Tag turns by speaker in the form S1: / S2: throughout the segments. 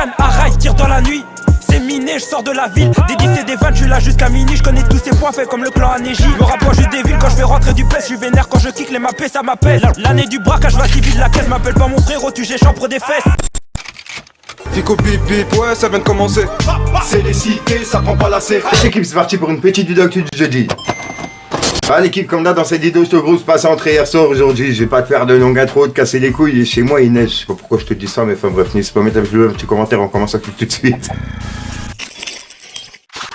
S1: Cannes, Arraïs, tire dans la nuit. C'est miné, je sors de la ville. Des 10 et des 20, je suis là jusqu'à minuit. Je connais tous ces points faits comme le clan Anéji. Le rapproche des villes quand je fais rentrer du pèse. Je suis vénère quand je kick les mappés, ça m'appelle. L'année du braquage va civil, la caisse m'appelle pas mon frérot, tu j'échampre des fesses.
S2: Fico bip bip, ouais ça vient de commencer.
S3: C'est les cités, ça prend pas la C. L'équipe c'est parti pour une petite vidéo actu du jeudi. Ah l'équipe comme là dans cette vidéo je te grosse passe entrée hier soir aujourd'hui. Je vais pas te faire de longue intro, de casser les couilles. Et chez moi il neige, je sais pas pourquoi je te dis ça mais enfin bref, n'hésite pas à mettre un petit commentaire, on commence à tout de suite.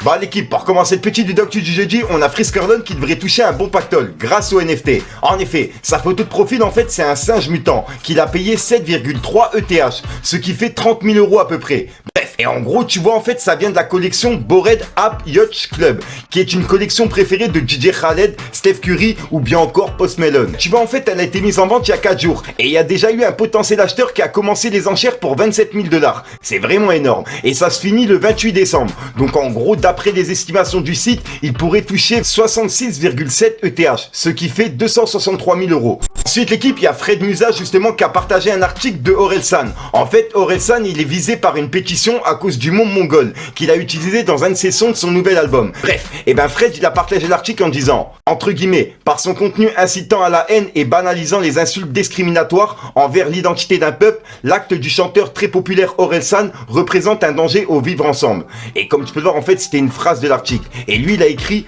S3: Bah l'équipe, pour commencer cette petite vidéo actu du jeudi, on a Friskerdon qui devrait toucher un bon pactole grâce au NFT. En effet, sa photo de profil en fait c'est un singe mutant qu'il a payé 7,3 ETH, ce qui fait 30 000 € à peu près. Bref, et en gros tu vois en fait ça vient de la collection Bored Ape Yacht Club, qui est une collection préférée de DJ Khaled, Steph Curry ou bien encore Post Malone. Tu vois en fait elle a été mise en vente il y a 4 jours et il y a déjà eu un potentiel acheteur qui a commencé les enchères pour 27 000 $. C'est vraiment énorme et ça se finit le 28 décembre. Donc en gros d'après les estimations du site, il pourrait toucher 66,7 ETH, ce qui fait 263 000 €. Ensuite l'équipe, il y a Fred Musa justement qui a partagé un article de Orelsan. En fait Orelsan il est visé par une pétition à cause du mot mongol qu'il a utilisé dans un de ses sons de son nouvel album. Bref, et ben Fred il a partagé l'article en disant, entre guillemets, par son contenu incitant à la haine et banalisant les insultes discriminatoires envers l'identité d'un peuple, l'acte du chanteur très populaire Orelsan représente un danger au vivre ensemble. Et comme tu peux le voir en fait c'était une phrase de l'article. Et lui il a écrit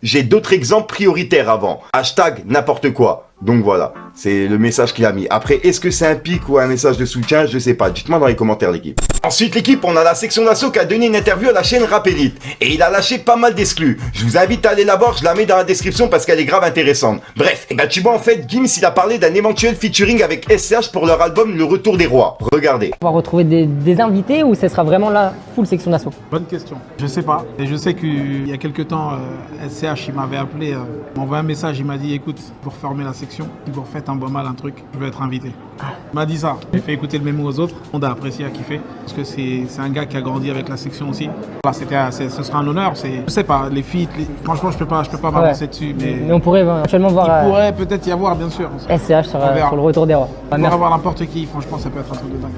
S3: j'ai d'autres exemples prioritaires avant. Hashtag n'importe quoi. Donc voilà, c'est le message qu'il a mis. Après, est-ce que c'est un pic ou un message de soutien? Je sais pas, dites-moi dans les commentaires l'équipe. Ensuite l'équipe, on a la section d'assaut qui a donné une interview à la chaîne Rap Elite. Et il a lâché pas mal d'exclus. Je vous invite à aller la voir, je la mets dans la description parce qu'elle est grave intéressante. Bref, et ben tu vois en fait, Gims il a parlé d'un éventuel featuring avec SCH pour leur album Le Retour des Rois. Regardez.
S4: On va retrouver des invités ou ce sera vraiment la full section d'assaut?
S5: Bonne question. Je sais pas. Et je sais qu'il y a quelques temps, SCH il m'avait appelé, m'a envoyé un message, il m'a dit écoute, pour fermer la section, si vous refaites un bon mal, un truc, je veux être invité. Il m'a dit ça. J'ai fait écouter le mémo aux autres. On a apprécié, a kiffé. Parce que c'est un gars qui a grandi avec la section aussi. Voilà, ce sera un honneur. Je sais pas, les feats, franchement, je peux pas m'avancer dessus. Mais
S4: on pourrait éventuellement voir.
S5: Il pourrait peut-être y avoir, bien sûr.
S4: SCH sur le Retour des Rois.
S5: On pourrait avoir n'importe qui, franchement, ça peut être un truc de dingue.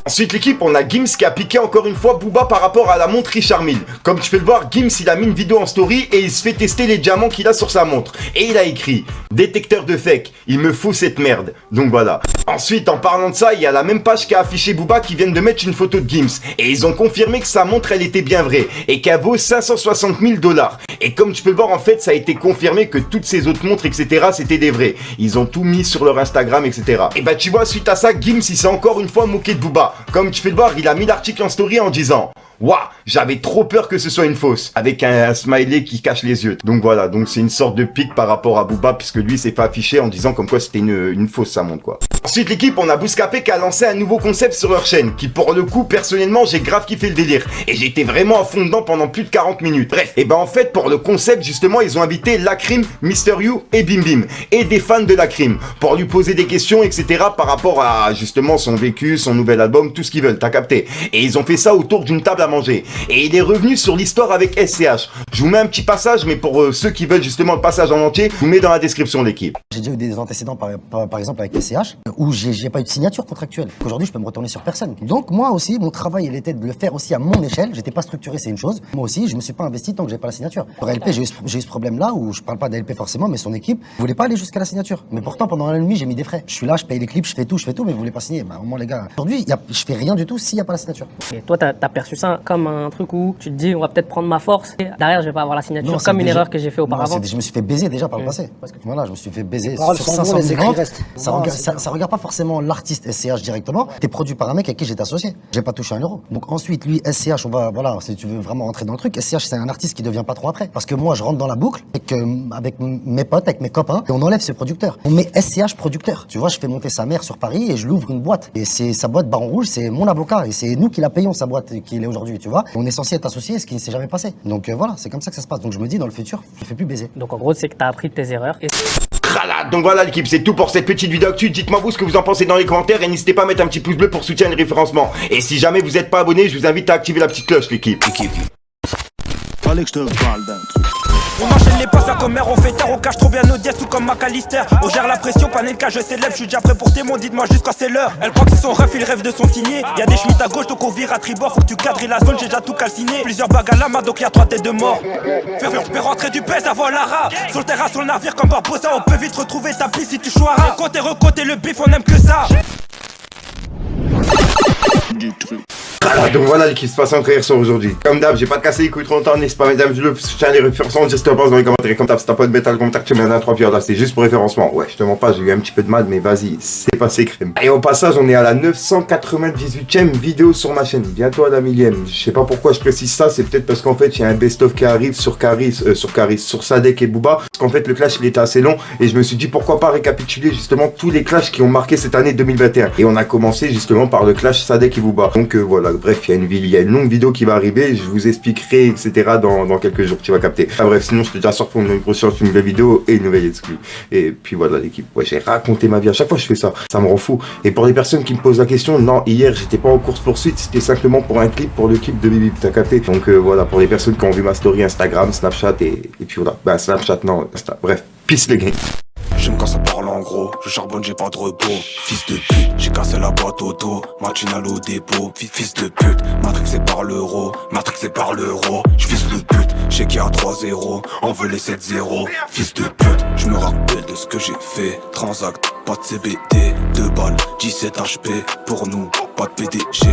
S3: Ensuite l'équipe, on a Gims qui a piqué encore une fois Booba par rapport à la montre Richard Mille. Comme tu peux le voir, Gims il a mis une vidéo en story et il se fait tester les diamants qu'il a sur sa montre. Et il a écrit détecteur de fake, il me faut cette merde. Donc voilà. Ensuite en parlant de ça, il y a la même page qui a affiché Booba qui viennent de mettre une photo de Gims. Et ils ont confirmé que sa montre elle était bien vraie et qu'elle vaut 560 000 $. Et comme tu peux le voir en fait, ça a été confirmé que toutes ces autres montres etc c'était des vrais. Ils ont tout mis sur leur Instagram etc. Et bah tu vois suite à ça, Gims il s'est encore une fois moqué de Booba. Comme tu peux le voir, il a mis l'article en story en disant waouh, j'avais trop peur que ce soit une fausse, avec un smiley qui cache les yeux. Donc voilà, donc c'est une sorte de pic par rapport à Booba, puisque lui s'est fait afficher en disant comme quoi c'était une fausse sa montre quoi. Ensuite l'équipe, on a Bouscapé qui a lancé un nouveau concept sur leur chaîne, qui pour le coup, personnellement, j'ai grave kiffé le délire. Et j'ai été vraiment à fond dedans pendant plus de 40 minutes. Bref, et ben en fait, pour le concept, justement, ils ont invité Lacrim, Mister You et Bim Bim, et des fans de Lacrim, pour lui poser des questions, etc. par rapport à, justement, son vécu, son nouvel album, tout ce qu'ils veulent, t'as capté. Et ils ont fait ça autour d'une table à manger. Et il est revenu sur l'histoire avec SCH. Je vous mets un petit passage, mais pour ceux qui veulent justement le passage en entier, je vous mets dans la description l'équipe.
S6: J'ai déjà eu des antécédents par exemple avec SCH où j'ai pas eu de signature contractuelle. Aujourd'hui, je peux me retourner sur personne. Donc moi aussi, mon travail, il était de le faire aussi à mon échelle. J'étais pas structuré, c'est une chose. Moi aussi, je me suis pas investi tant que j'ai pas la signature. Pour LP, j'ai eu ce problème-là où je parle pas d'LP forcément, mais son équipe voulait pas aller jusqu'à la signature. Mais pourtant, pendant un an et demi, j'ai mis des frais. Je suis là, je paye les clips, je fais tout, mais vous voulez pas signer. Bah au moins les gars. Aujourd'hui, je fais rien du tout s'il y a pas la signature.
S4: Et toi, t'as perçu ça comme un truc où tu te dis, on va peut-être prendre ma force. Et derrière, je vais pas avoir la signature,
S6: Non,
S4: comme une
S6: déjà...
S4: erreur que j'ai fait auparavant.
S6: Non, je me suis fait baiser déjà par le passé. Voilà, je me suis fait baiser
S7: Paroles
S6: sur
S7: sont
S6: 500
S7: bons, les
S6: 000
S7: écrits
S6: ventes.
S7: restent.
S6: Ça regarde pas forcément l'artiste SCH directement. T'es produit par un mec avec qui j'étais associé. J'ai pas touché un euro. Donc ensuite, lui, SCH, voilà, si tu veux vraiment rentrer dans le truc, SCH, c'est un artiste qui devient pas trop après. Parce que moi, je rentre dans la boucle avec mes potes, avec mes copains, et on enlève ce producteur. On met SCH producteur. Tu vois, je fais monter sa mère sur Paris et je l'ouvre une boîte. Et c'est sa boîte Baron Rouge, c'est mon avocat. Et c'est nous qui la payons, sa boîte qu'il est aujourd'hui, tu vois. On est censé être associés, ce qui ne s'est jamais passé. Donc voilà, c'est comme ça que ça se passe. Donc je me dis, dans le futur, je fais plus baiser.
S4: Donc en gros, c'est que t'as appris de tes erreurs. Et...
S3: Donc voilà l'équipe, c'est tout pour cette petite vidéo actu. Dites-moi vous ce que vous en pensez dans les commentaires et n'hésitez pas à mettre un petit pouce bleu pour soutenir le référencement. Et si jamais vous n'êtes pas abonné, je vous invite à activer la petite cloche l'équipe.
S8: Fallait que je te parle d'un truc.
S1: On enchaîne les passes, la commère, on fait taire, on cache trop bien nos dièses, tout comme McAllister. On gère la pression, Panenka, je célèbre, je suis déjà prêt pour témoin, dites-moi juste quand c'est l'heure. Elle croit que c'est son ref, il rêve de son signé. Y'a des schmitts à gauche, donc on vire à tribord, faut que tu cadres la zone, j'ai déjà tout calciné. Plusieurs bagues à la main, donc y'a 3 têtes de mort. Fais rentrer du pèse avant la rare. Sur le terrain, sur le navire, comme Barbosa, on peut vite retrouver ta piste si tu choiras. Côté recoté, le bif, on aime que ça.
S3: Voilà, donc voilà l'équipe se passe en sur aujourd'hui. Comme d'hab, j'ai pas cassé les couilles trop longtemps, n'hésite pas mesdames, je tiens les référencements, je te pense dans les commentaires. Comme d'hab, si t'as pas de métal, contact, tu mets un 3 là, c'est juste pour référencement. Ouais, je te mens pas, j'ai eu un petit peu de mal, mais vas-y, c'est passé crème. Et au passage, on est à la 998ème vidéo sur ma chaîne, bientôt à la 1000ème. Je sais pas pourquoi je précise ça, c'est peut-être parce qu'en fait, il y a un best-of qui arrive sur sur Sadek et Booba. Parce qu'en fait, le clash, il était assez long, et je me suis dit pourquoi pas récapituler justement tous les clashs qui ont marqué cette année 2021. Et on a commencé justement par le clash Sadek et Booba. Donc voilà, bref, il y a une longue vidéo qui va arriver, je vous expliquerai, etc. dans quelques jours, tu vas capter. Ah bref, sinon je te dis à sortir pour une prochaine nouvelle vidéo et une nouvelle exclue. Et puis voilà l'équipe, ouais, j'ai raconté ma vie, à chaque fois je fais ça, ça me rend fou. Et pour les personnes qui me posent la question, non, hier j'étais pas en course poursuite, c'était simplement pour un clip, pour le clip de Bibi, t'as capté. Donc voilà, pour les personnes qui ont vu ma story Instagram, Snapchat et puis voilà, bah Snapchat non, Insta, bref, peace les gars.
S7: J'aime quand ça parle en gros, je charbonne, j'ai pas de repos. Fils de pute, j'ai cassé la boîte auto, matinale au dépôt. Fils de pute, matrixé par l'euro, matrixé par l'euro. J'fils de pute, j'sais qu'il y a 3-0, on veut les 7-0. Fils de pute, j'me rappelle de ce que j'ai fait. Transact, pas de CBD, 2 balles, 17 HP, pour nous, pas de PDG.